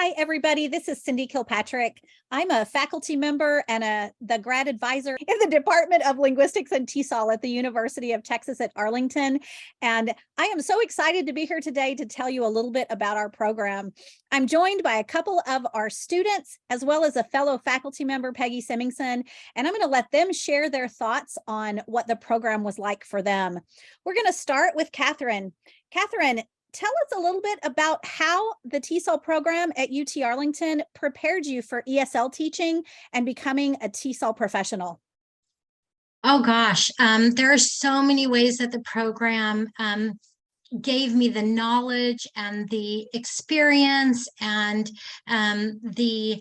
Hi, everybody. This is Cynthia Kilpatrick. I'm a faculty member and the grad advisor in the Department of Linguistics and TESOL at the University of Texas at Arlington. And I am so excited to be here today to tell you a little bit about our program. I'm joined by a couple of our students, as well as a fellow faculty member, Peggy Semingson, and I'm going to let them share their thoughts on what the program was like for them. We're going to start with Kathryn. Kathryn, tell us a little bit about how the TESOL program at UT Arlington prepared you for ESL teaching and becoming a TESOL professional. Oh gosh, there are so many ways that the program gave me the knowledge and the experience and the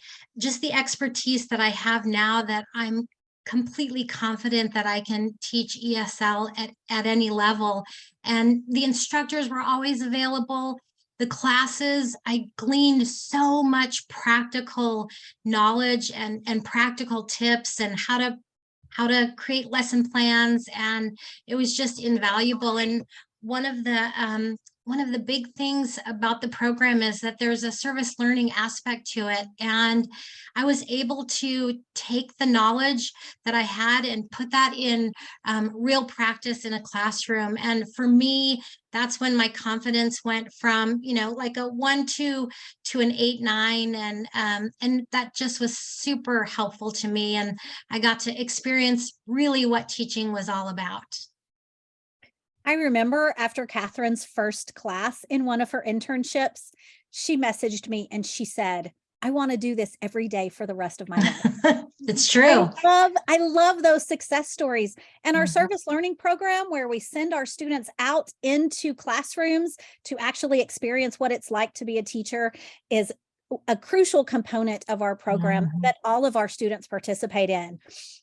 expertise that I have now, that I'm completely confident that I can teach ESL at any level. And the instructors were always available. The classes, I gleaned so much practical knowledge and practical tips and how to create lesson plans, and it was just invaluable. And one of the big things about the program is that there's a service learning aspect to it, and I was able to take the knowledge that I had and put that in real practice in a classroom. And for me, that's when my confidence went from, like a 1-2 to an 8-9, and that just was super helpful to me. And I got to experience really what teaching was all about. I remember after Kathryn's first class in one of her internships, she messaged me and she said, I want to do this every day for the rest of my life. It's true. I love those success stories. And our service learning program, where we send our students out into classrooms to actually experience what it's like to be a teacher, is a crucial component of our program that all of our students participate in.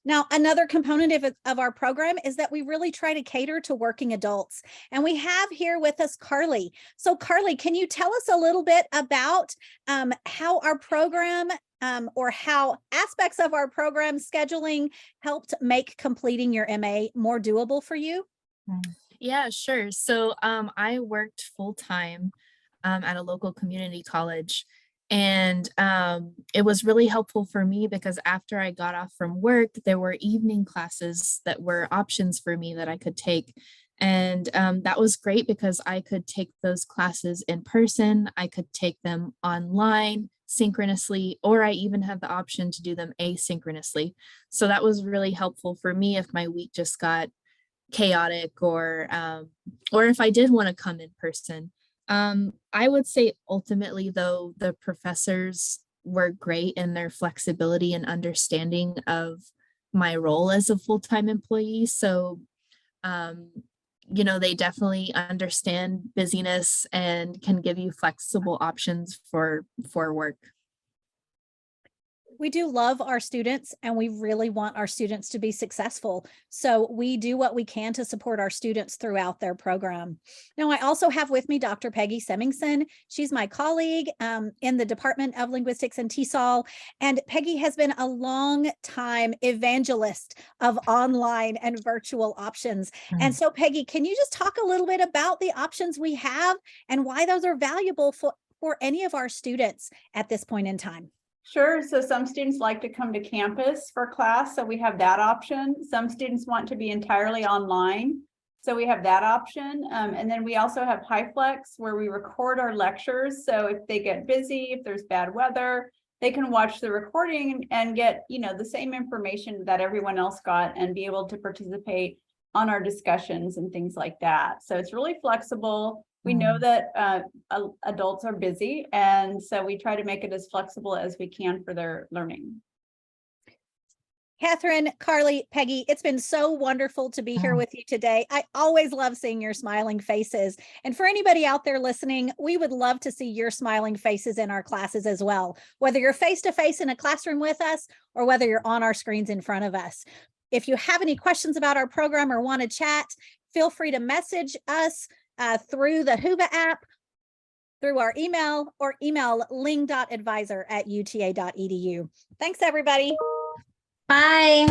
Now, another component of our program is that we really try to cater to working adults. And we have here with us Carly. So Carly, can you tell us a little bit about how our program or how aspects of our program scheduling helped make completing your MA more doable for you? Yeah, sure. So I worked full-time at a local community college. And it was really helpful for me because after I got off from work, there were evening classes that were options for me that I could take. And that was great because I could take those classes in person, I could take them online synchronously, or I even had the option to do them asynchronously. So that was really helpful for me if my week just got chaotic, or if I did want to come in person. I would say ultimately, though, the professors were great in their flexibility and understanding of my role as a full-time employee. So, they definitely understand busyness and can give you flexible options for work. We do love our students, and we really want our students to be successful. So we do what we can to support our students throughout their program. Now, I also have with me Dr. Peggy Semingson. She's my colleague in the Department of Linguistics and TESOL. And Peggy has been a long time evangelist of online and virtual options. And so Peggy, can you just talk a little bit about the options we have and why those are valuable for any of our students at this point in time? Sure. So some students like to come to campus for class, so we have that option. Some students want to be entirely online, so we have that option. And then we also have HiFlex, where we record our lectures. So if they get busy, if there's bad weather, they can watch the recording and get, the same information that everyone else got and be able to participate on our discussions and things like that. So it's really flexible. We know that adults are busy, and so we try to make it as flexible as we can for their learning. Kathryn, Carly, Peggy, it's been so wonderful to be here with you today. I always love seeing your smiling faces. And for anybody out there listening, we would love to see your smiling faces in our classes as well, whether you're face-to-face in a classroom with us or whether you're on our screens in front of us. If you have any questions about our program or want to chat, feel free to message us through the Whova app, through our email, or email ling.advisor@uta.edu. Thanks, everybody. Bye.